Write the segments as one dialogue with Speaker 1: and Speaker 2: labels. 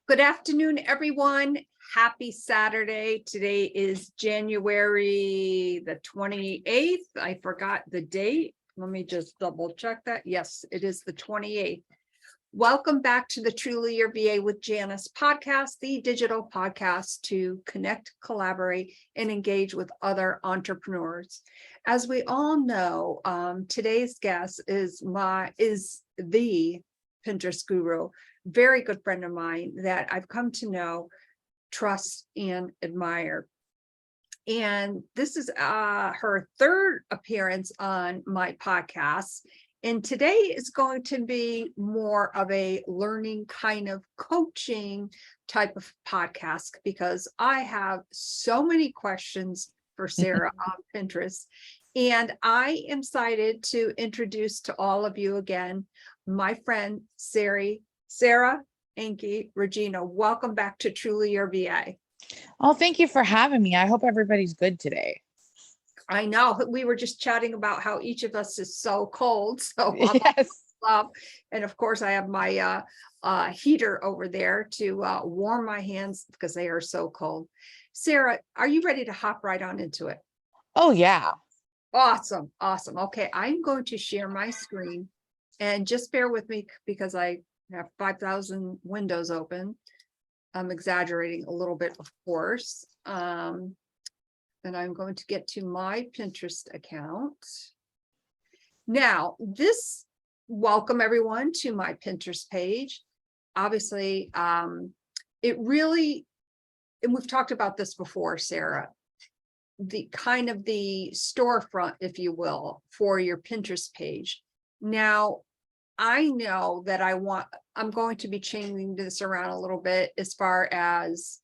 Speaker 1: Good afternoon, everyone. Happy Saturday. Today is January the 28th. I forgot the date. Let me just double check that. Yes, it is the 28th. Welcome back to the Truly Your VA with Janice podcast, the digital podcast to connect, collaborate, and engage with other entrepreneurs. As we all know, today's guest is the Pinterest guru, very good friend of mine that I've come to know, trust, and admire. And this is her third appearance on my podcast. And today is going to be more of a learning kind of coaching type of podcast because I have so many questions for Sarah on Pinterest. And I am excited to introduce to all of you again, my friend, Sarah, Ankney, Regina. Welcome back to Truly Your VA.
Speaker 2: Oh, thank you for having me. I hope everybody's good today.
Speaker 1: I know we were just chatting about how each of us is so cold. So
Speaker 2: yes.
Speaker 1: And of course I have my heater over there to warm my hands because they are so cold. Sarah, are you ready to hop right on into it?
Speaker 2: Oh yeah.
Speaker 1: Awesome. Okay, I'm going to share my screen and just bear with me because I have 5,000 windows open. I'm exaggerating a little bit, of course. And I'm going to get to my Pinterest account. Now, welcome everyone to my Pinterest page. Obviously, it really, and we've talked about this before, Sarah, the kind of the storefront, if you will, for your Pinterest page. Now, I know that I'm going to be changing this around a little bit as far as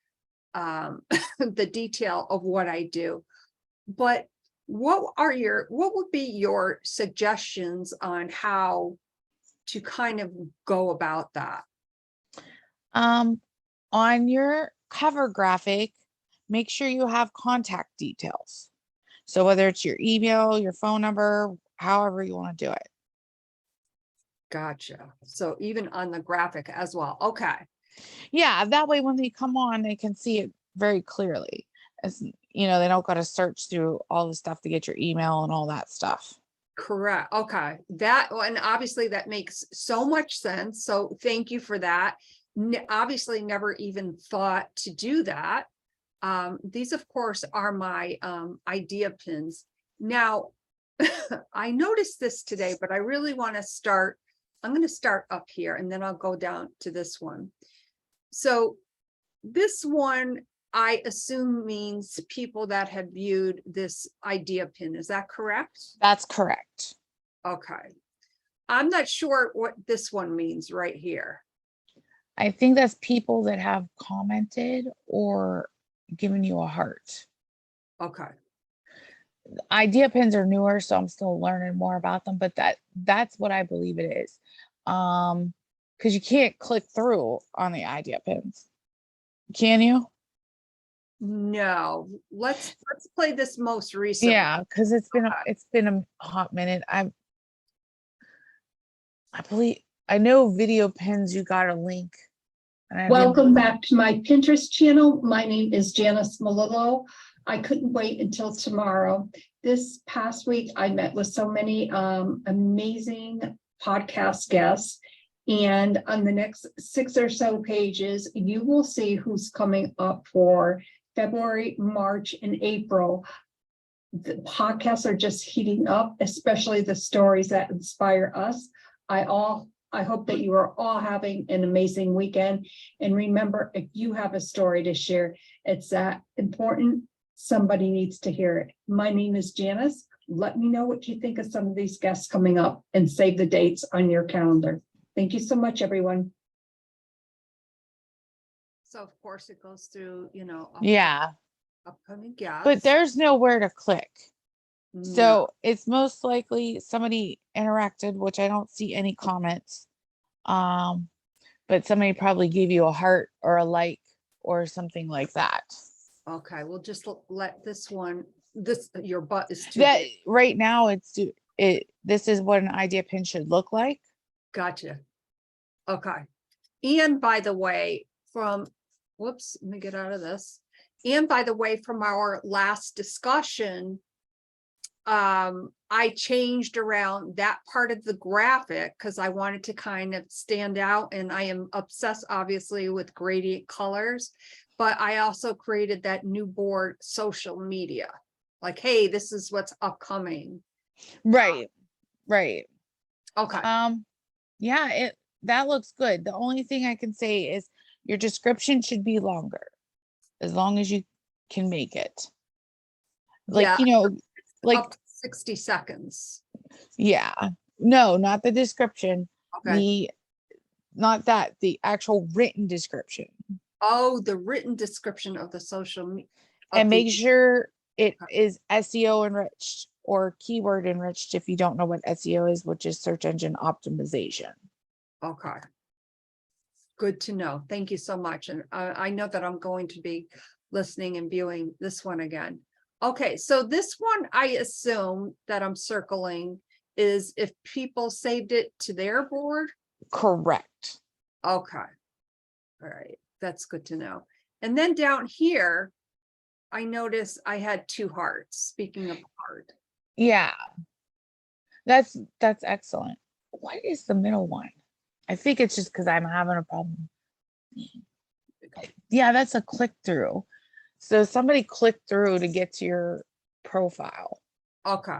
Speaker 1: the detail of what I do, but what would be your suggestions on how to kind of go about that?
Speaker 2: On your cover graphic, make sure you have contact details. So whether it's your email, your phone number, however you want to do it.
Speaker 1: Gotcha. So even on the graphic as well. Okay.
Speaker 2: Yeah, that way when they come on, they can see it very clearly. As you know, they don't got to search through all the stuff to get your email and all that stuff.
Speaker 1: Correct. Okay. And obviously that makes so much sense. So thank you for that. Obviously never even thought to do that. These of course are my idea pins. Now, I noticed this today, but I really want to start. I'm going to start up here and then I'll go down to this one. So this one, I assume means people that have viewed this idea pin. Is that correct?
Speaker 2: That's correct.
Speaker 1: Okay. I'm not sure what this one means right here.
Speaker 2: I think that's people that have commented or given you a heart.
Speaker 1: Okay.
Speaker 2: Idea pins are newer, so I'm still learning more about them, but that's what I believe it is. Because you can't click through on the idea pins. Can you?
Speaker 1: No. Let's play this most recent.
Speaker 2: Yeah, because it's been a hot minute. I believe I know video pins, you got a link.
Speaker 3: Welcome back to my Pinterest channel. My name is Janice Malillo. I couldn't wait until tomorrow. This past week, I met with so many amazing podcast guests. And on the next 6 or so pages, you will see who's coming up for February, March, and April. The podcasts are just heating up, especially the stories that inspire us. I hope that you are all having an amazing weekend. And remember, if you have a story to share, it's that important. Somebody needs to hear it. My name is Janice. Let me know what you think of some of these guests coming up and save the dates on your calendar. Thank you so much, everyone.
Speaker 1: So of course it goes through, upcoming guests.
Speaker 2: But there's nowhere to click.
Speaker 1: No.
Speaker 2: So it's most likely somebody interacted, which I don't see any comments. But somebody probably gave you a heart or a like or something like that.
Speaker 1: Okay, we'll just let this one, your butt is too
Speaker 2: That
Speaker 1: big.
Speaker 2: right now this is what an idea pin should look like.
Speaker 1: Gotcha. Okay. And by the way, from, whoops, let me get out of this. And by the way, from our last discussion, I changed around that part of the graphic because I wanted to kind of stand out, and I am obsessed obviously with gradient colors, but I also created that new board social media. Like, hey, this is what's upcoming.
Speaker 2: Right. Right.
Speaker 1: Okay.
Speaker 2: Yeah, that looks good. The only thing I can say is your description should be longer, as long as you can make it. Like,
Speaker 1: Yeah,
Speaker 2: you know, like,
Speaker 1: up to 60 seconds.
Speaker 2: yeah, no, not the description,
Speaker 1: Okay.
Speaker 2: not that, the actual written description.
Speaker 1: Oh, the written description of the social media.
Speaker 2: And make sure it
Speaker 1: Okay.
Speaker 2: is SEO enriched or keyword enriched if you don't know what SEO is, which is search engine optimization.
Speaker 1: Okay. Good to know. Thank you so much. And I know that I'm going to be listening and viewing this one again. Okay, so this one, I assume that I'm circling is if people saved it to their board.
Speaker 2: Correct.
Speaker 1: Okay. All right, that's good to know. And then down here, I noticed I had 2 hearts. Speaking of heart.
Speaker 2: Yeah, that's excellent. What is the middle one? I think it's just because I'm having a problem. Yeah, that's a click through. So somebody clicked through to get to your profile.
Speaker 1: Okay,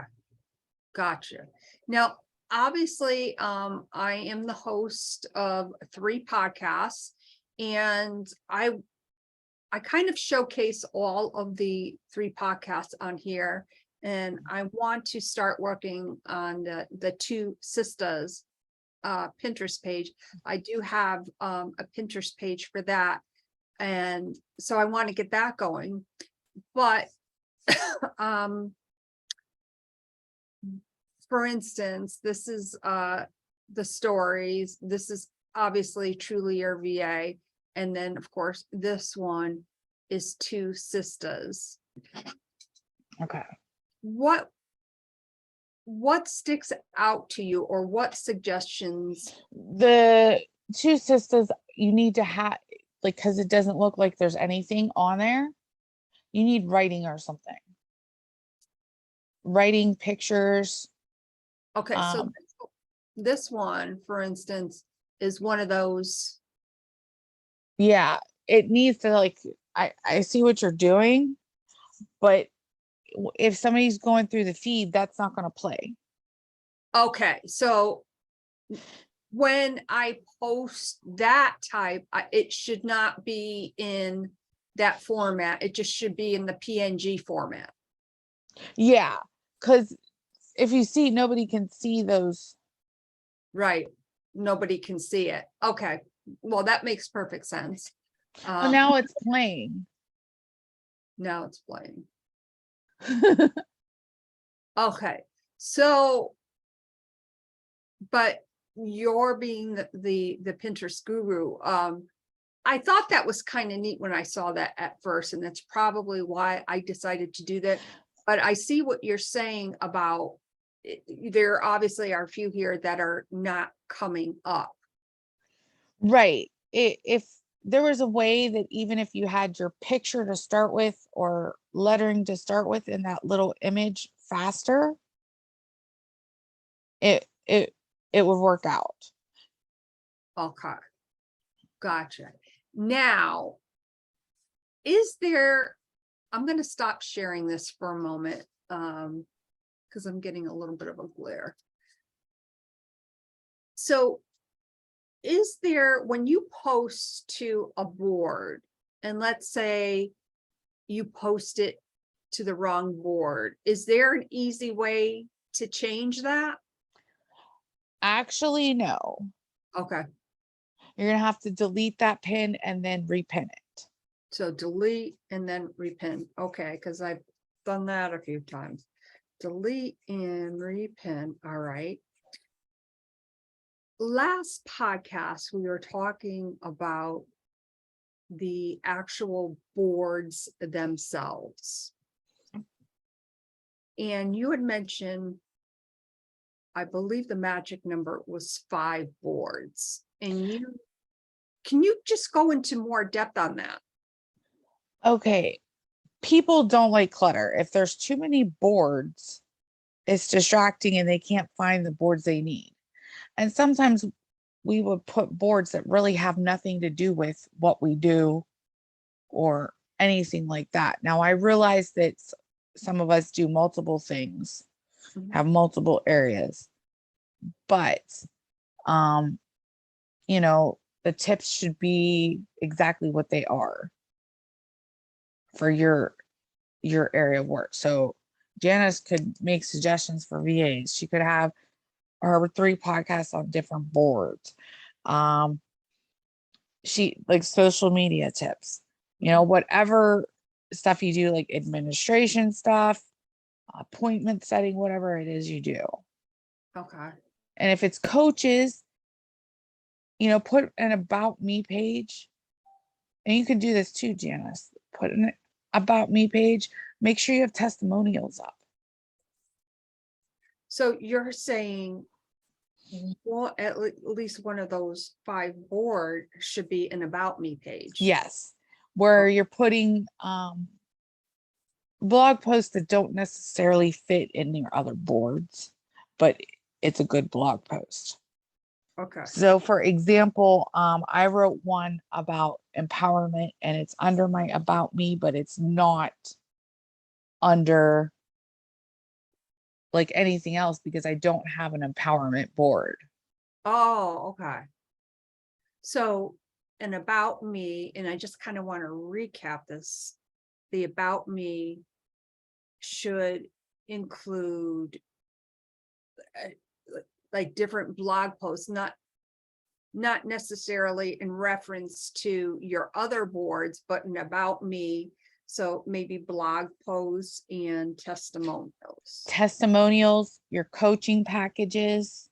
Speaker 1: gotcha. Now, obviously, I am the host of 3 podcasts, and I kind of showcase all of the 3 podcasts on here, and I want to start working on the TwoSistas Pinterest page. I do have a Pinterest page for that, and so I want to get that going. But for instance, this is the stories. This is obviously truly your VA. And then of course, this one is TwoSistas.
Speaker 2: Okay.
Speaker 1: What sticks out to you, or what suggestions?
Speaker 2: The TwoSistas, you need to have, like, because it doesn't look like there's anything on there. You need writing or something. Writing, pictures.
Speaker 1: Okay, so this one, for instance, is one of those.
Speaker 2: Yeah, it needs to, like, I see what you're doing, but if somebody's going through the feed, that's not going to play.
Speaker 1: Okay, so when I post that type, it should not be in that format. It just should be in the PNG format.
Speaker 2: Yeah, because if you see, nobody can see those.
Speaker 1: Right. Nobody can see it. Okay. Well, that makes perfect sense.
Speaker 2: Well, now it's playing.
Speaker 1: Now it's playing. Okay. So, but you're being the Pinterest guru. I thought that was kind of neat when I saw that at first, and that's probably why I decided to do that. But I see what you're saying about there obviously are a few here that are not coming up.
Speaker 2: Right. If there was a way that even if you had your picture to start with or lettering to start with in that little image faster, it would work out.
Speaker 1: Okay. Gotcha. Now, is there, I'm going to stop sharing this for a moment because I'm getting a little bit of a glare. So is there, when you post to a board, and let's say you post it to the wrong board, is there an easy way to change that?
Speaker 2: Actually, no.
Speaker 1: Okay.
Speaker 2: You're going to have to delete that pin and then repin it.
Speaker 1: So delete and then repin. Okay, because I've done that a few times. Delete and repin. All right. Last podcast, we were talking about the actual boards themselves. And you had mentioned, I believe the magic number was 5 boards. And you can you just go into more depth on that?
Speaker 2: Okay. People don't like clutter. If there's too many boards, it's distracting and they can't find the boards they need. And sometimes we would put boards that really have nothing to do with what we do or anything like that. Now, I realize that some of us do multiple things, have multiple areas, but you know, the tips should be exactly what they are for your area of work. So Janice could make suggestions for VAs. She could have her 3 podcasts on different boards. She like social media tips, you know, whatever stuff you do, like administration stuff, appointment setting, whatever it is you do.
Speaker 1: Okay.
Speaker 2: And if it's coaches, you know, put an about me page. And you can do this too, Janice. Put an about me page. Make sure you have testimonials up.
Speaker 1: So you're saying, well, at least one of those 5 board should be an about me page.
Speaker 2: Yes. Where you're putting blog posts that don't necessarily fit in your other boards, but it's a good blog post.
Speaker 1: Okay.
Speaker 2: So for example, I wrote one about empowerment and it's under my about me, but it's not under like anything else because I don't have an empowerment board.
Speaker 1: Oh, okay. So an about me, and I just kind of want to recap this. The about me should include like different blog posts, not necessarily in reference to your other boards, but an about me. So maybe blog posts and testimonials.
Speaker 2: Testimonials, your coaching packages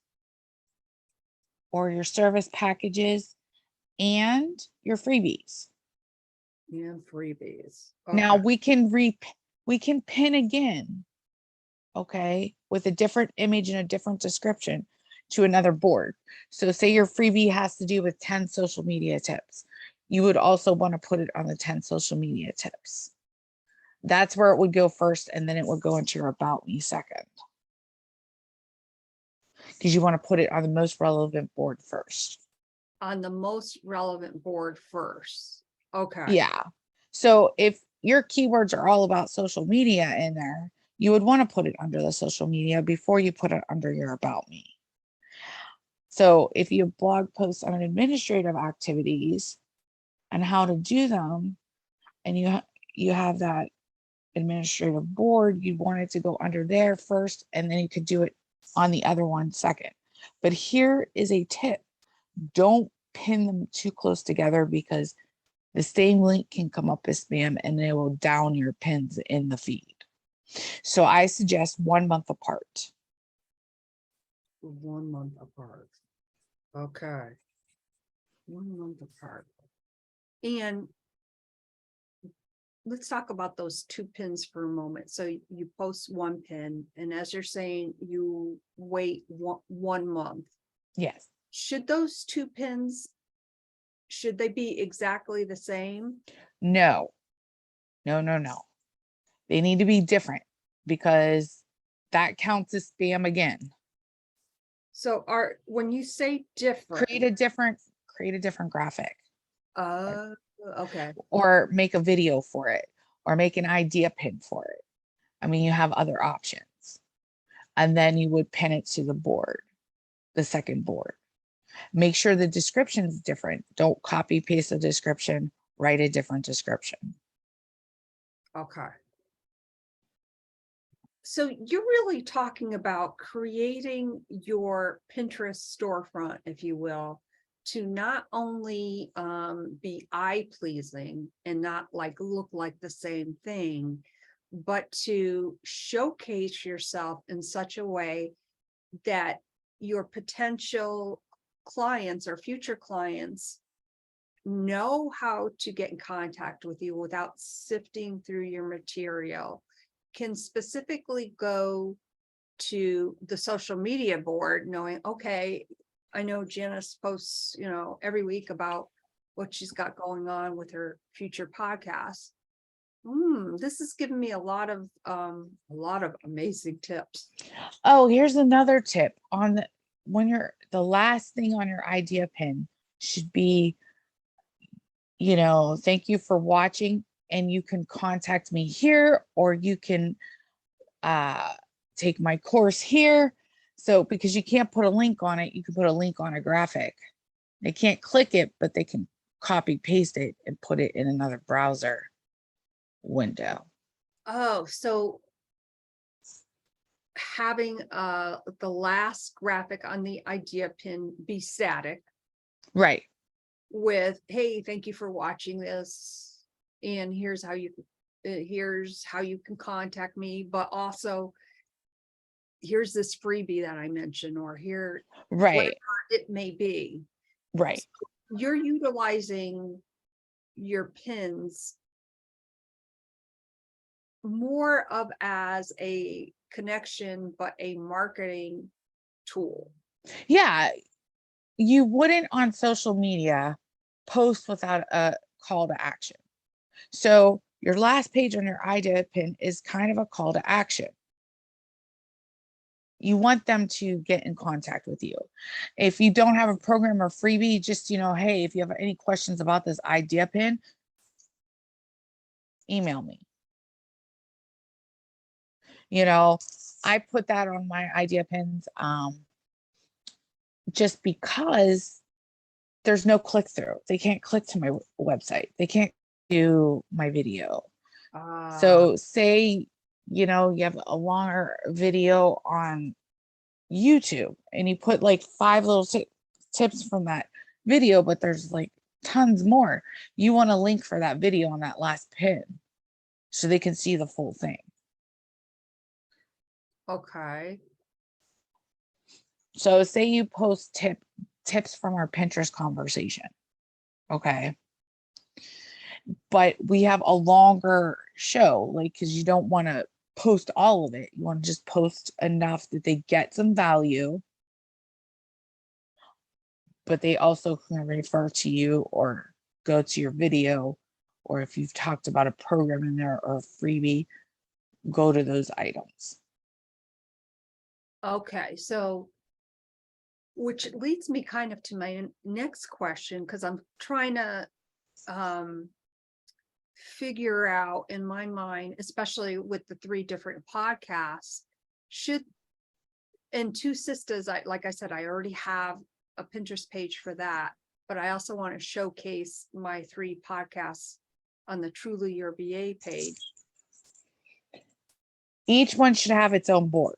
Speaker 2: or your service packages, and your freebies.
Speaker 1: And freebies.
Speaker 2: Now
Speaker 1: Okay.
Speaker 2: we can pin again, okay, with a different image and a different description to another board. So say your freebie has to do with 10 social media tips. You would also want to put it on the 10 social media tips. That's where it would go first, and then it would go into your about me second. Because you want to put it on the most relevant board first.
Speaker 1: On the most relevant board first. Okay.
Speaker 2: Yeah. So if your keywords are all about social media in there, you would want to put it under the social media before you put it under your about me. So if you have blog posts on administrative activities and how to do them, and you have that administrative board, you want it to go under there first, and then you could do it on the other one second. But here is a tip. Don't pin them too close together because the same link can come up as spam and they will down your pins in the feed. So I suggest 1 month apart.
Speaker 1: 1 month apart. Okay. 1 month apart. And let's talk about those 2 pins for a moment. So you post 1 pin, and as you're saying, you wait 1 month.
Speaker 2: Yes.
Speaker 1: Should those 2 pins, should they be exactly the same?
Speaker 2: No. They need to be different because that counts as spam again.
Speaker 1: So when you say different,
Speaker 2: Create a different graphic.
Speaker 1: Okay.
Speaker 2: Or make a video for it, or make an idea pin for it. I mean, you have other options. And then you would pin it to the board, the second board. Make sure the description is different. Don't copy paste the description, write a different description.
Speaker 1: Okay. So you're really talking about creating your Pinterest storefront, if you will, to not only be eye-pleasing and not like look like the same thing, but to showcase yourself in such a way that your potential clients or future clients know how to get in contact with you without sifting through your material, can specifically go to the social media board knowing, okay, I know Janice posts, every week about what she's got going on with her future podcast. This is giving me a lot of amazing tips.
Speaker 2: Oh, here's another tip on when you're the last thing on your idea pin should be, thank you for watching, and you can contact me here, or you can take my course here. So because you can't put a link on it, you can put a link on a graphic. They can't click it, but they can copy paste it and put it in another browser window.
Speaker 1: Oh, so having the last graphic on the idea pin be static
Speaker 2: Right.
Speaker 1: with, hey, thank you for watching this, and here's how you can contact me, but also here's this freebie that I mentioned, or here,
Speaker 2: Right.
Speaker 1: whatever it may be.
Speaker 2: Right.
Speaker 1: So you're utilizing your pins more of as a connection, but a marketing tool.
Speaker 2: Yeah. You wouldn't on social media post without a call to action. So your last page on your idea pin is kind of a call to action. You want them to get in contact with you. If you don't have a program or freebie, just, hey, if you have any questions about this idea pin, email me. I put that on my idea pins just because there's no click through. They can't click to my website. They can't do my video. So say, you have a longer video on YouTube and you put like 5 little tips from that video, but there's like tons more. You want a link for that video on that last pin so they can see the full thing.
Speaker 1: Okay.
Speaker 2: So say you post tips from our Pinterest conversation. Okay. But we have a longer show, like, because you don't want to post all of it. You want to just post enough that they get some value, but they also can refer to you or go to your video, or if you've talked about a program in there or a freebie, go to those items.
Speaker 1: Okay, so which leads me kind of to my next question, because I'm trying to figure out in my mind, especially with the 3 different podcasts, and TwoSistas, like I said, I already have a Pinterest page for that, but I also want to showcase my 3 podcasts on the Truly Your VA page.
Speaker 2: Each one should have its own board.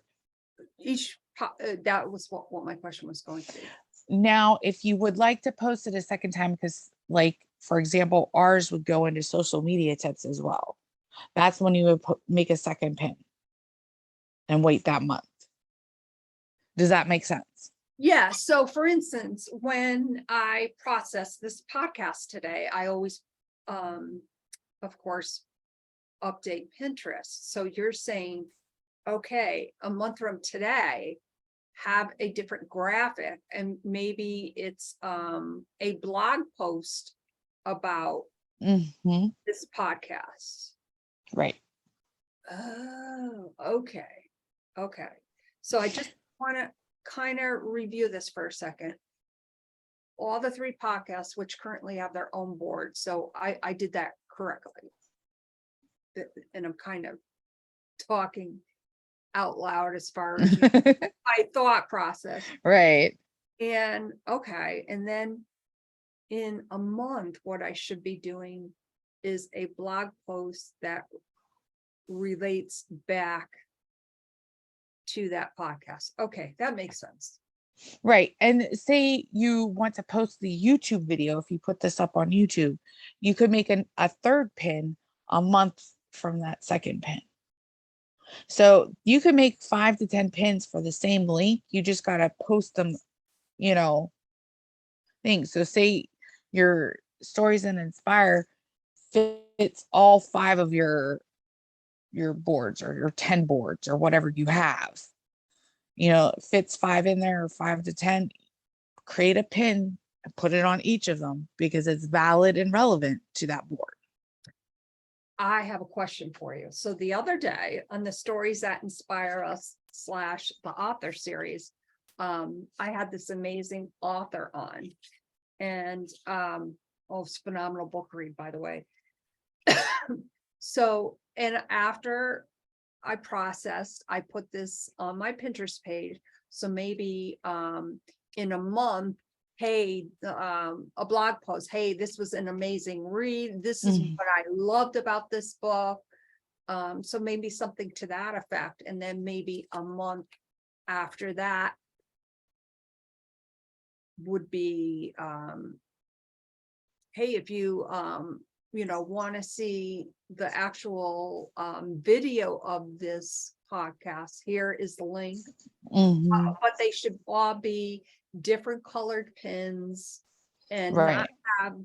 Speaker 1: That was what my question was going to be.
Speaker 2: Now, if you would like to post it a second time, because like, for example, ours would go into social media tips as well. That's when you would make a second pin and wait that month. Does that make sense?
Speaker 1: Yeah. So for instance, when I process this podcast today, I always, of course, update Pinterest. So you're saying, okay, a month from today, have a different graphic, and maybe it's a blog post about this podcast.
Speaker 2: Right.
Speaker 1: Oh, okay. So I just want to kind of review this for a second. All the 3 podcasts, which currently have their own board. So I did that correctly. And I'm kind of talking out loud as far as my thought process.
Speaker 2: Right.
Speaker 1: And okay. And then in a month, what I should be doing is a blog post that relates back to that podcast. Okay, that makes sense.
Speaker 2: Right. And say you want to post the YouTube video. If you put this up on YouTube, you could make a 3rd pin a month from that 2nd pin. So you can make 5 to 10 pins for the same link. You just got to post them, things. So say your stories and inspire fits all 5 of your boards or your 10 boards or whatever you have. Fits 5 in there or 5 to 10. Create a pin and put it on each of them because it's valid and relevant to that board.
Speaker 1: I have a question for you. So the other day on the Stories That Inspire Us / the author series, I had this amazing author on, and it's a phenomenal book read, by the way. So, and after I processed, I put this on my Pinterest page. So maybe in a month, hey, a blog post, hey, this was an amazing read. This is what I loved about this book. So maybe something to that effect. And then maybe a month after that would be, hey, if you want to see the actual video of this podcast, here is the link. But they should all be different colored pins and not have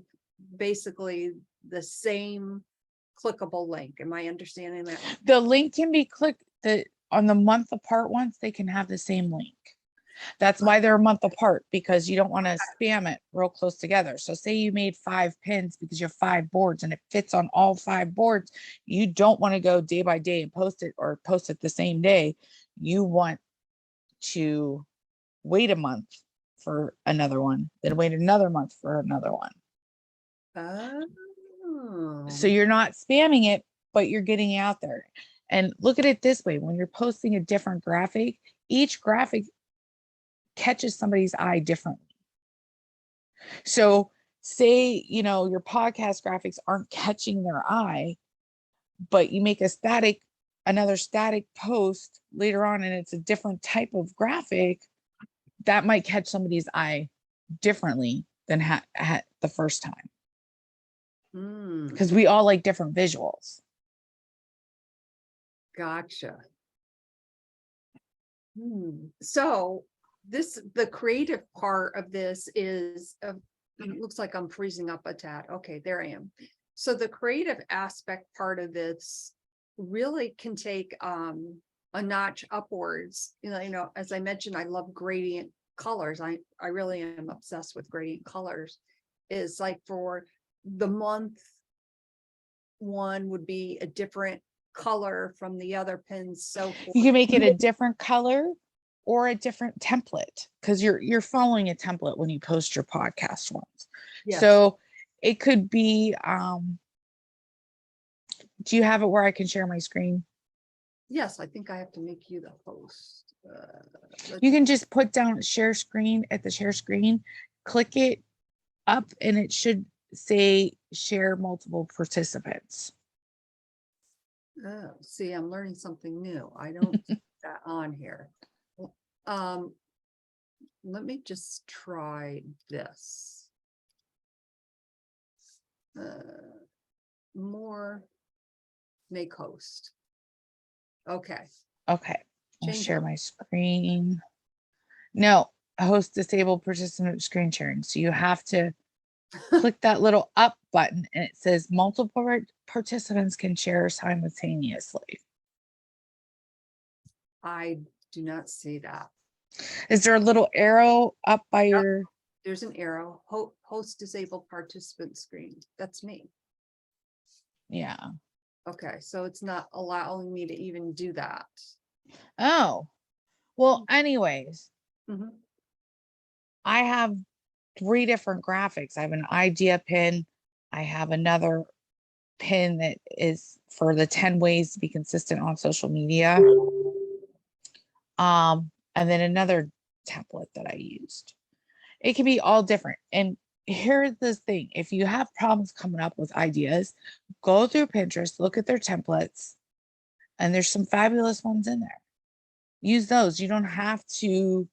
Speaker 1: basically the same clickable link. Am I understanding that?
Speaker 2: The link can be clicked on the month apart ones, they can have the same link. That's why they're a month apart, because you don't want to spam it real close together. So say you made 5 pins because you have 5 boards and it fits on all 5 boards. You don't want to go day by day and post it, or post it the same day. You want to wait a month for another one, then wait another month for another one. So you're not spamming it, but you're getting out there. And look at it this way: when you're posting a different graphic, each graphic catches somebody's eye differently. So say, your podcast graphics aren't catching their eye, but you make another static post later on, and it's a different type of graphic, that might catch somebody's eye differently than the first time. Because we all like different visuals.
Speaker 1: Gotcha. So the creative part of this is, it looks like I'm freezing up a tad. Okay, there I am. So the creative aspect part of this really can take a notch upwards. As I mentioned, I love gradient colors. I really am obsessed with gradient colors. Is like for the month one would be a different color from the other pins. So
Speaker 2: you can make it a different color or a different template, because you're following a template when you post your podcast ones. Yes. So it could be, do you have it where I can share my screen?
Speaker 1: Yes, I think I have to make you the host.
Speaker 2: You can just put down share screen at the share screen, click it up, and it should say share multiple participants.
Speaker 1: Oh, see, I'm learning something new. I don't see that on here. Let me just try this. More make host. Okay.
Speaker 2: I'll share my screen. No, host disabled participant screen sharing. So you have to click that little up button, and it says multiple participants can share simultaneously.
Speaker 1: I do not see that.
Speaker 2: Is there a little arrow up by your?
Speaker 1: There's an arrow. Host disabled participant screen. That's me.
Speaker 2: Yeah.
Speaker 1: Okay, so it's not allowing me to even do that.
Speaker 2: Oh, well, anyways, I have 3 different graphics. I have an idea pin. I have another pin that is for the 10 ways to be consistent on social media. And then another template that I used. It can be all different. And here's the thing: if you have problems coming up with ideas, go through Pinterest, look at their templates, and there's some fabulous ones in there. Use those. You don't have to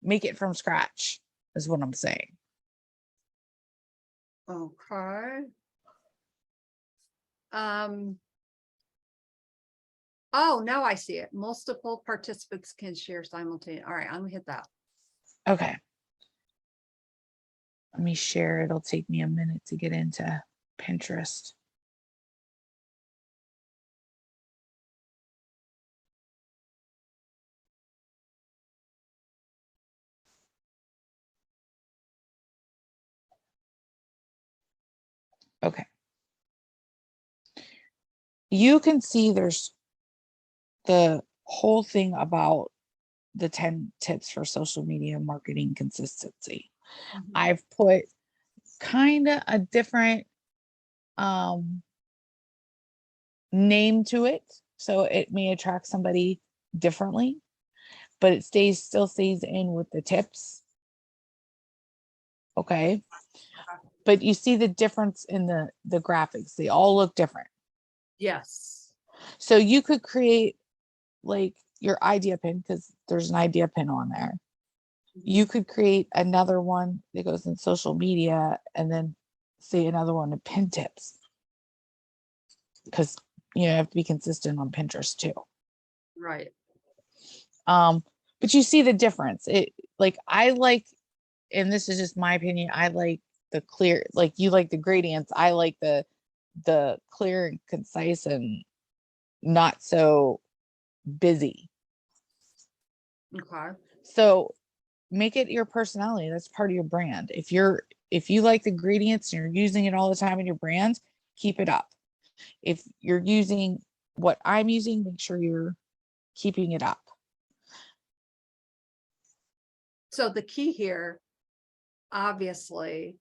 Speaker 2: make it from scratch, is what I'm saying.
Speaker 1: Okay. Oh, now I see it. Multiple participants can share simultaneously. All right, I'm gonna hit that.
Speaker 2: Okay. Let me share. It'll take me a minute to get into Pinterest. Okay. You can see there's the whole thing about the 10 tips for social media marketing consistency.
Speaker 1: Mhm.
Speaker 2: I've put kind of a different um name to it, so it may attract somebody differently, but it still stays in with the tips. Okay. But you see the difference in the graphics. They all look different.
Speaker 1: Yes.
Speaker 2: So you could create like your idea pin, because there's an idea pin on there. You could create another one that goes in social media, and then say another one in pin tips, because you have to be consistent on Pinterest too.
Speaker 1: Right.
Speaker 2: But you see the difference. It like I like, and this is just my opinion, I like the clear, like you like the gradients, I like the clear and concise and not so busy.
Speaker 1: Okay.
Speaker 2: So make it your personality. That's part of your brand. If you like the gradients and you're using it all the time in your brand, keep it up. If you're using what I'm using, make sure you're keeping it up.
Speaker 1: So the key here, obviously,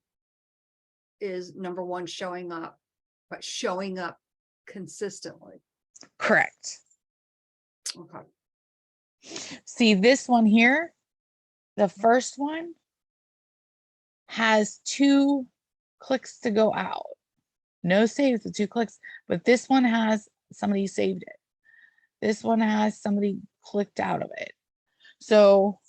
Speaker 1: is number one, showing up, but showing up consistently.
Speaker 2: Correct.
Speaker 1: Okay.
Speaker 2: See this one here, the first one has 2 clicks to go out. No saves with 2 clicks, but this one has somebody saved it. This one has somebody clicked out of it. So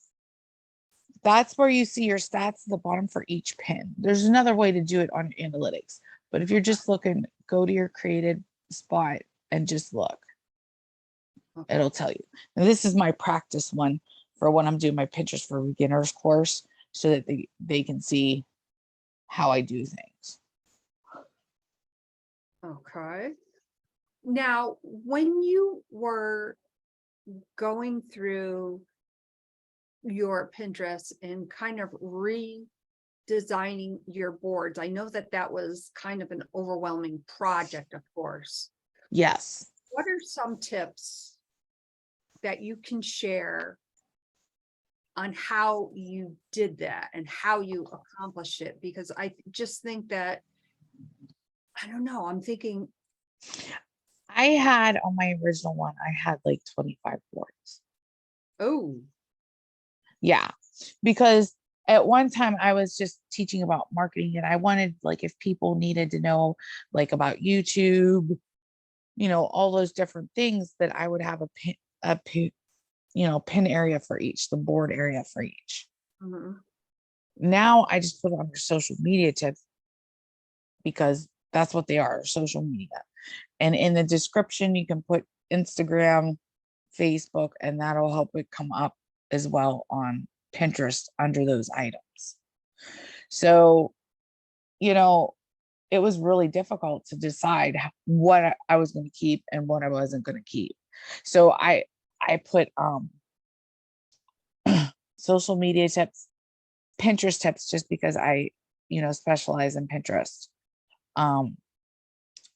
Speaker 2: that's where you see your stats at the bottom for each pin. There's another way to do it on analytics, but if you're just looking, go to your created spot and just look.
Speaker 1: Okay.
Speaker 2: It'll tell you. And this is my practice one for when I'm doing my Pinterest for Beginners course, so that they can see how I do things.
Speaker 1: Okay. Now, when you were going through your Pinterest and kind of redesigning your boards, I know that that was kind of an overwhelming project, of course.
Speaker 2: Yes.
Speaker 1: What are some tips that you can share on how you did that and how you accomplished it? Because I just think that, I don't know, I'm thinking,
Speaker 2: I had on my original one, I had like 25 boards.
Speaker 1: oh,
Speaker 2: Yeah. Because at one time I was just teaching about marketing, and I wanted, like, if people needed to know like about YouTube, all those different things, that I would have a pin, pin area for each, the board area for each.
Speaker 1: mhm,
Speaker 2: Now I just put it under social media tips, because that's what they are, social media. And in the description, you can put Instagram, Facebook, and that'll help it come up as well on Pinterest under those items. So, it was really difficult to decide what I was going to keep and what I wasn't going to keep. So I put social media tips, Pinterest tips, just because I, specialize in Pinterest.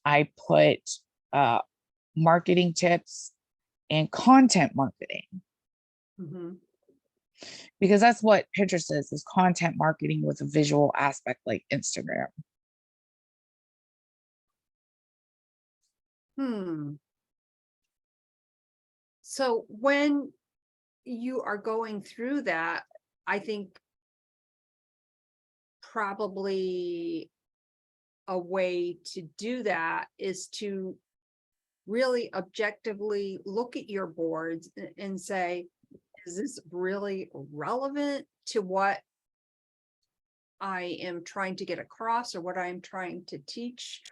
Speaker 2: I put marketing tips and content marketing,
Speaker 1: mhm.
Speaker 2: because that's what Pinterest is content marketing with a visual aspect like Instagram.
Speaker 1: So when you are going through that, I think probably a way to do that is to really objectively look at your boards and say, is this really relevant to what I am trying to get across or what I'm trying to teach?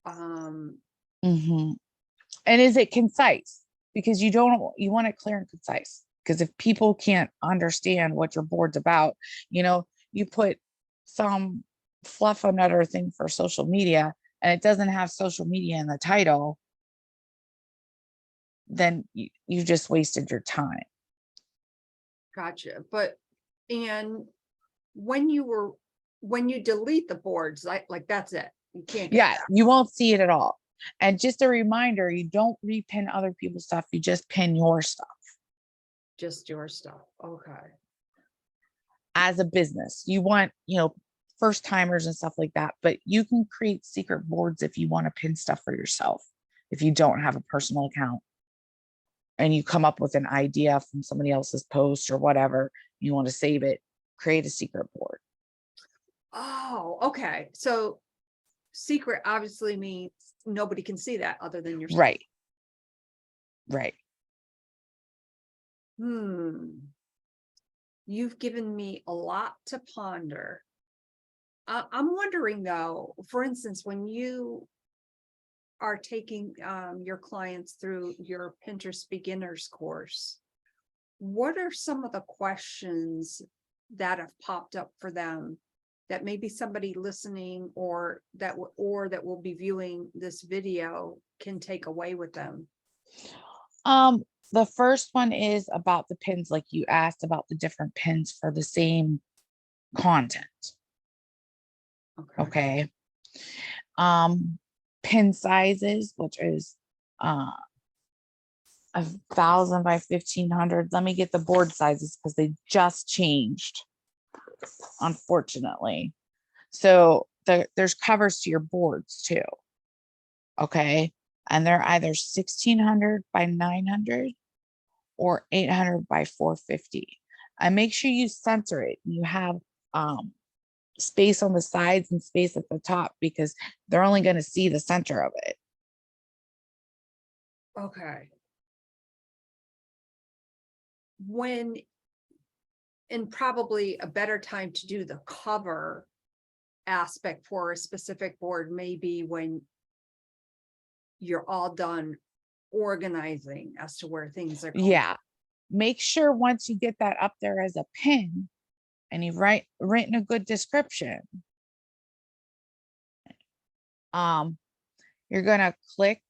Speaker 2: Mm-hmm. And is it concise? Because you want it clear and concise. Because if people can't understand what your board's about, you put some fluff another thing for social media, and it doesn't have social media in the title, then you just wasted your time.
Speaker 1: Gotcha. And when you delete the boards, like that's it. You can't get
Speaker 2: Yeah,
Speaker 1: that.
Speaker 2: you won't see it at all. And just a reminder, you don't repin other people's stuff. You just pin your stuff
Speaker 1: Just your stuff. Okay.
Speaker 2: as a business. You want, first timers and stuff like that, but you can create secret boards if you want to pin stuff for yourself. If you don't have a personal account and you come up with an idea from somebody else's post or whatever, you want to save it, create a secret board.
Speaker 1: Oh, okay. So secret obviously means nobody can see that other than yourself.
Speaker 2: Right. Right.
Speaker 1: You've given me a lot to ponder. I'm wondering though, for instance, when you are taking your clients through your Pinterest beginners course, what are some of the questions that have popped up for them that maybe somebody listening or that will be viewing this video can take away with them?
Speaker 2: The first one is about the pins, like you asked about the different pins for the same content. Okay. Pin sizes, which is 1,000 by 1,500. Let me get the board sizes because they just changed, unfortunately. So there's covers to your boards too. Okay. And they're either 1,600 by 900 or 800 by 450. And make sure you center it. You have space on the sides and space at the top because they're only going to see the center of it.
Speaker 1: Okay. And probably a better time to do the cover aspect for a specific board may be when you're all done organizing as to where things are going.
Speaker 2: Yeah. Make sure once you get that up there as a pin and you've written a good description, you're going to click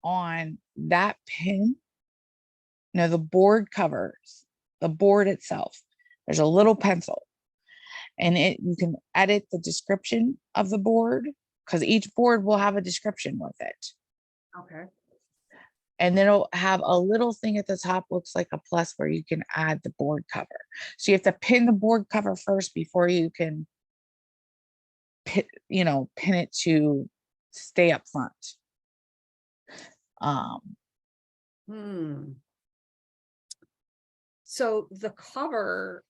Speaker 2: on that pin. The board covers, the board itself. There's a little pencil and you can edit the description of the board because each board will have a description with it.
Speaker 1: Okay.
Speaker 2: And then it'll have a little thing at the top, looks like a plus where you can add the board cover. So you have to pin the board cover first before you can pin it to stay up front.
Speaker 1: So the cover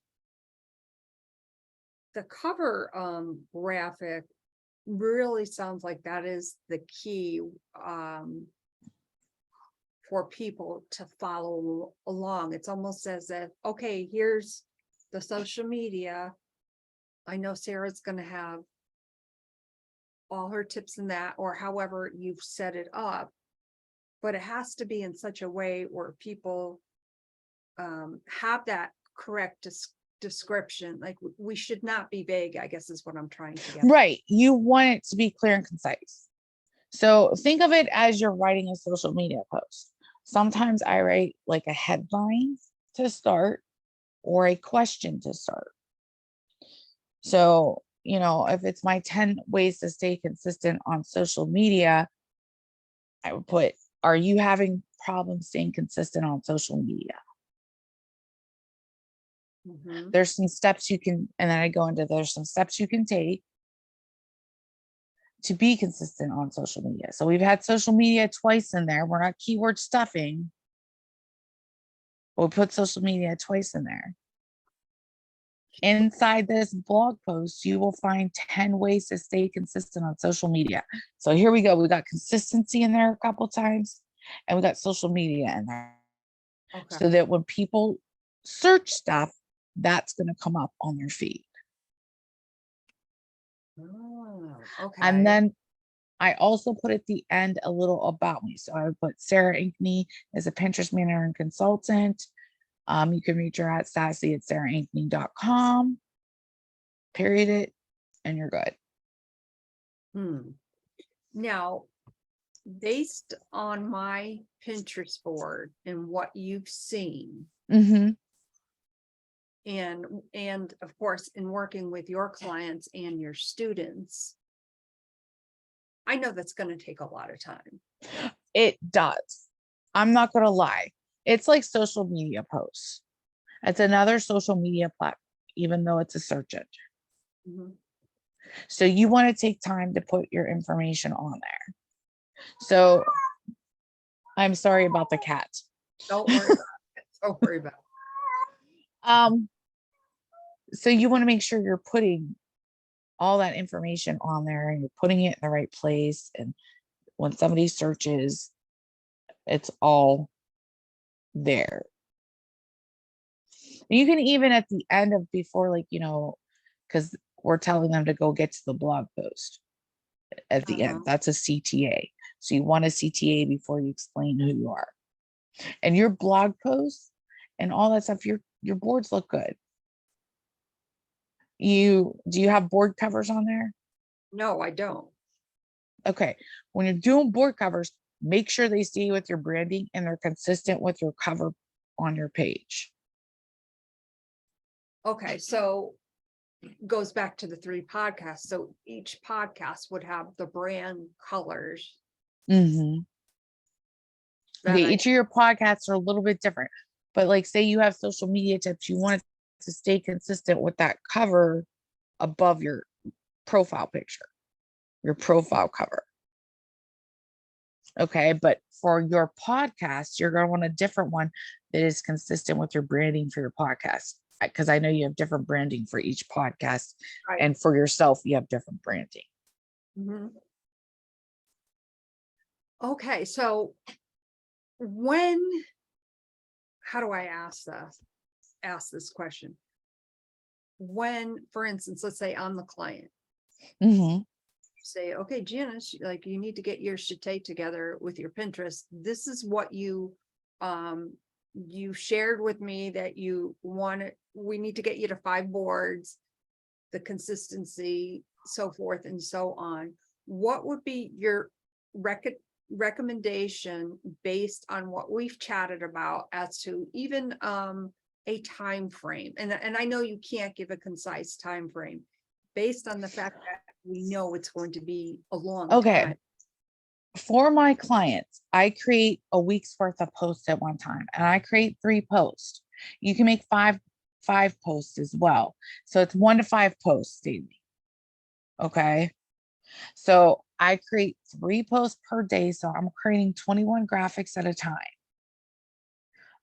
Speaker 1: graphic really sounds like that is the key for people to follow along. It's almost as if, okay, here's the social media. I know Sarah's going to have all her tips in that, or however you've set it up, but it has to be in such a way where people have that correct description. Like we should not be vague, I guess is what I'm trying to get.
Speaker 2: Right. You want it to be clear and concise. So think of it as you're writing a social media post. Sometimes I write like a headline to start or a question to start. So, if it's my 10 ways to stay consistent on social media, I would put, are you having problems staying consistent on social media? There's some steps you can, and then I go into, there's some steps you can take to be consistent on social media. So we've had social media twice in there. We're not keyword stuffing, but we put social media twice in there. Inside this blog post, you will find 10 ways to stay consistent on social media. So here we go. We got consistency in there a couple times, and we got social media in there. Okay. So that when people search stuff, that's going to come up on their feed.
Speaker 1: Oh, okay.
Speaker 2: And then I also put at the end a little about me. So I put Sarah Ankney is a Pinterest manager and consultant. You can reach her at Sassy at sarahankney.com. Period it, and you're good.
Speaker 1: Now, based on my Pinterest board and what you've seen, and of course, in working with your clients and your students, I know that's going to take a lot of time.
Speaker 2: It does. I'm not going to lie. It's like social media posts. It's another social media platform, even though it's a search engine.
Speaker 1: Mhm.
Speaker 2: So you want to take time to put your information on there. So I'm sorry about the cat.
Speaker 1: Don't worry about it. Don't worry about it.
Speaker 2: So you want to make sure you're putting all that information on there and you're putting it in the right place. And when somebody searches, it's all there. You can even at the end of before, like, because we're telling them to go get to the blog post at the end. That's a CTA. So you want a CTA before you explain who you are. And your blog posts and all that stuff, your boards look good. Do you have board covers on there?
Speaker 1: No, I don't.
Speaker 2: Okay. When you're doing board covers, make sure they stay with your branding and they're consistent with your cover on your page.
Speaker 1: Okay, so goes back to the 3 podcasts. So each podcast would have the brand colors.
Speaker 2: Mm-hmm.
Speaker 1: that
Speaker 2: Okay,
Speaker 1: I-
Speaker 2: each of your podcasts are a little bit different, but like say you have social media tips, you want it to stay consistent with that cover above your profile picture, your profile cover. Okay, but for your podcast, you're going to want a different one that is consistent with your branding for your podcast. Because I know you have different branding for each podcast,
Speaker 1: Right.
Speaker 2: and for yourself, you have different branding.
Speaker 1: Mhm. Okay, so how do I ask this question? When, for instance, let's say I'm the client,
Speaker 2: Mm-hmm.
Speaker 1: say, okay, Janice, like you need to get your shite together with your Pinterest. This is what you shared with me that we need to get you to 5 boards, the consistency, so forth and so on. What would be your recommendation based on what we've chatted about as to even a time frame? And I know you can't give a concise time frame based on the fact that we know it's going to be a long time.
Speaker 2: For my clients, I create a week's worth of posts at one time, and I create 3 posts. You can make five posts as well. So it's 1 to 5 posts daily. Okay. So I create 3 posts per day. So I'm creating 21 graphics at a time.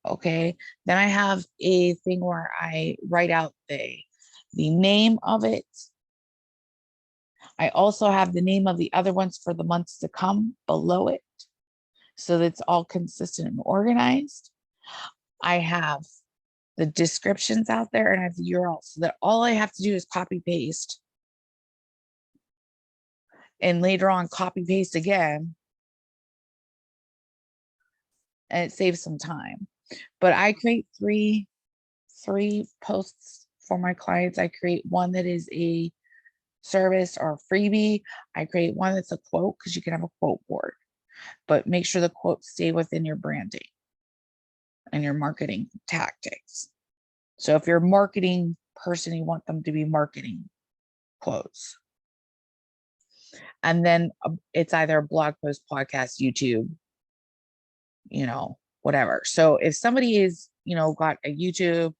Speaker 2: Okay. Then I have a thing where I write out the name of it. I also have the name of the other ones for the months to come below it. So that's all consistent and organized. I have the descriptions out there and I have the URL so that all I have to do is copy paste. And later on copy paste again. And it saves some time. But I create three posts for my clients. I create one that is a service or a freebie. I create one that's a quote because you can have a quote board, but make sure the quotes stay within your branding and your marketing tactics. So if you're a marketing person, you want them to be marketing quotes. And then it's either a blog post, podcast, YouTube, whatever. So if somebody is, got a YouTube,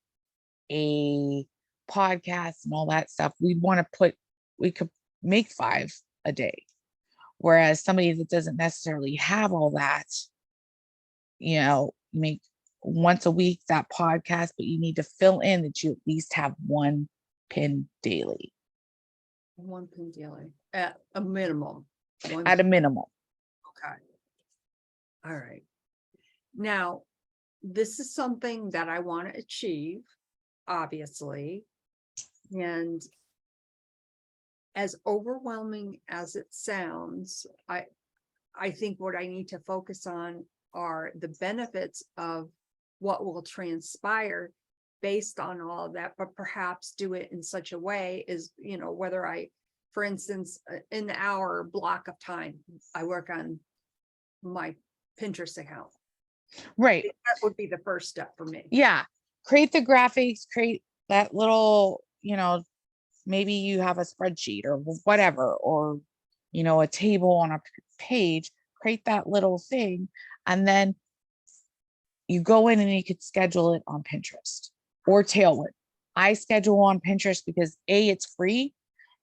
Speaker 2: a podcast and all that stuff, we could make 5 a day. Whereas somebody that doesn't necessarily have all that, make once a week that podcast, but you need to fill in that you at least have 1 pin daily.
Speaker 1: 1 pin daily at a minimum.
Speaker 2: At a minimum.
Speaker 1: Okay. All right. Now, this is something that I want to achieve, obviously. And as overwhelming as it sounds, I think what I need to focus on are the benefits of what will transpire based on all of that, but perhaps do it in such a way is, whether for instance, in the hour block of time, I work on my Pinterest account.
Speaker 2: Right.
Speaker 1: That would be the first step for me.
Speaker 2: Yeah. Create the graphics, create that little, maybe you have a spreadsheet or whatever, or a table on a page, create that little thing, and then you go in and you could schedule it on Pinterest or Tailwind. I schedule on Pinterest because it's free,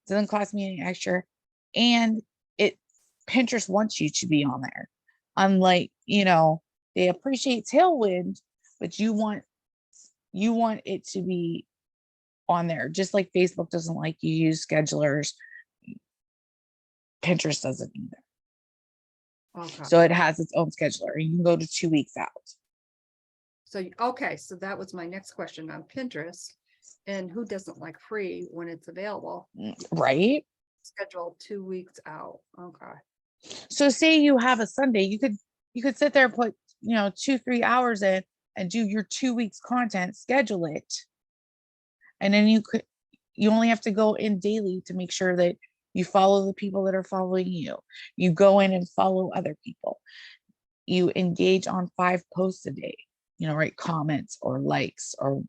Speaker 2: it doesn't cost me any extra, and Pinterest wants you to be on there. Unlike, they appreciate Tailwind, but you want it to be on there. Just like Facebook doesn't like you use schedulers, Pinterest doesn't either.
Speaker 1: Okay.
Speaker 2: So it has its own scheduler. You can go to 2 weeks out.
Speaker 1: So, okay, so that was my next question on Pinterest. And who doesn't like free when it's available?
Speaker 2: Right?
Speaker 1: Schedule 2 weeks out. Okay.
Speaker 2: So say you have a Sunday, you could sit there and put, 2-3 hours in and do your 2 weeks content, schedule it. And then you only have to go in daily to make sure that you follow the people that are following you. You go in and follow other people. You engage on 5 posts a day, write comments or likes or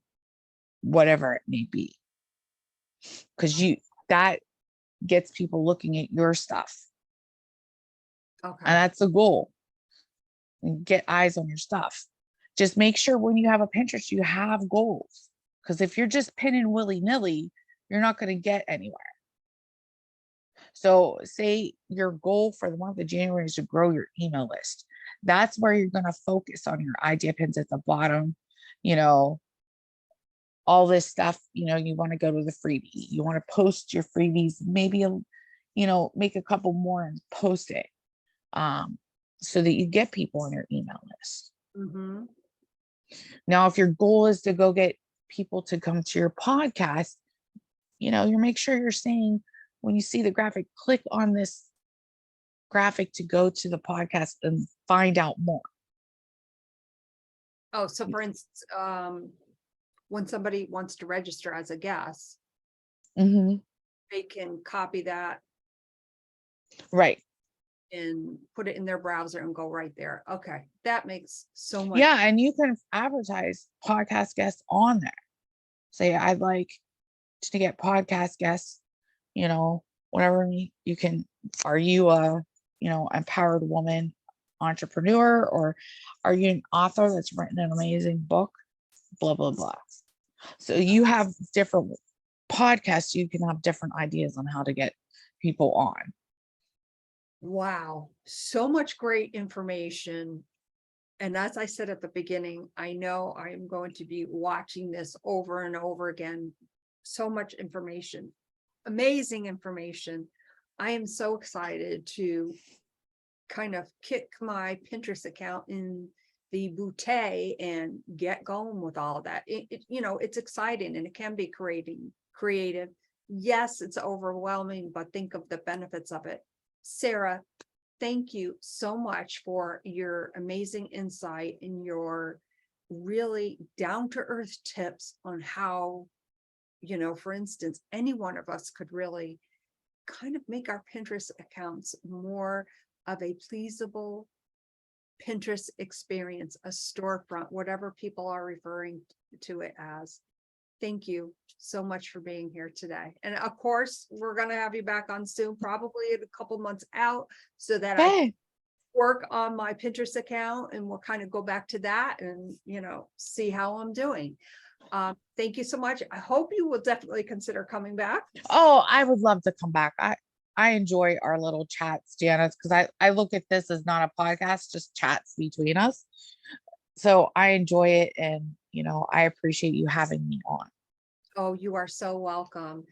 Speaker 2: whatever it may be. Because that gets people looking at your stuff.
Speaker 1: Okay.
Speaker 2: And that's the goal. And get eyes on your stuff. Just make sure when you have a Pinterest, you have goals. Because if you're just pinning willy-nilly, you're not going to get anywhere. So say your goal for the month of January is to grow your email list. That's where you're going to focus on your idea pins at the bottom, all this stuff. You want to go to the freebie. You want to post your freebies, maybe, make a couple more and post it. So that you get people on your email list.
Speaker 1: Mm-hmm.
Speaker 2: Now, if your goal is to go get people to come to your podcast, you make sure you're saying, when you see the graphic, click on this graphic to go to the podcast and find out more.
Speaker 1: Oh, so for instance, when somebody wants to register as a guest,
Speaker 2: Mm-hmm.
Speaker 1: they can copy that
Speaker 2: Right.
Speaker 1: and put it in their browser and go right there. Okay. That makes so much.
Speaker 2: Yeah. And you can advertise podcast guests on there. Say, I'd like to get podcast guests, whatever you can. Are you a, empowered woman entrepreneur, or are you an author that's written an amazing book? Blah, blah, blah. So you have different podcasts. You can have different ideas on how to get people on.
Speaker 1: Wow. So much great information. And as I said at the beginning, I know I am going to be watching this over and over again. So much information, amazing information. I am so excited to kind of kick my Pinterest account in the bootay and get going with all of that. It's exciting and it can be creative. Yes, it's overwhelming, but think of the benefits of it. Sarah, thank you so much for your amazing insight and your really down-to-earth tips on how, for instance, any one of us could really kind of make our Pinterest accounts more of a pleasable Pinterest experience, a storefront, whatever people are referring to it as. Thank you so much for being here today. And of course, we're going to have you back on soon, probably a couple months out, so that I can work on my Pinterest account and we'll kind of go back to that and, see how I'm doing. Thank you so much. I hope you will definitely consider coming back.
Speaker 2: Oh, I would love to come back. I enjoy our little chats, Janice, because I look at this as not a podcast, just chats between us. So I enjoy it. And, I appreciate you having me on.
Speaker 1: Oh, you are so welcome.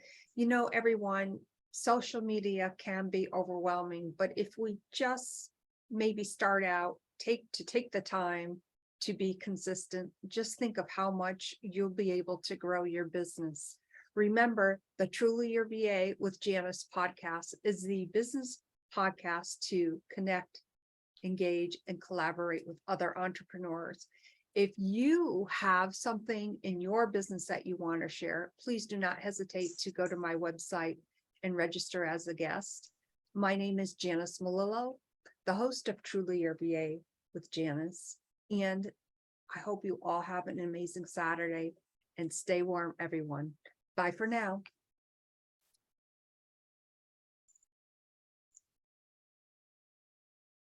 Speaker 1: Everyone, social media can be overwhelming, but if we just maybe start out, take the time to be consistent, just think of how much you'll be able to grow your business. Remember, the Truly Your VA with Janice podcast is the business podcast to connect, engage, and collaborate with other entrepreneurs. If you have something in your business that you want to share, please do not hesitate to go to my website and register as a guest. My name is Janice Malillo, the host of Truly Your VA with Janice. And I hope you all have an amazing Saturday and stay warm, everyone. Bye for now.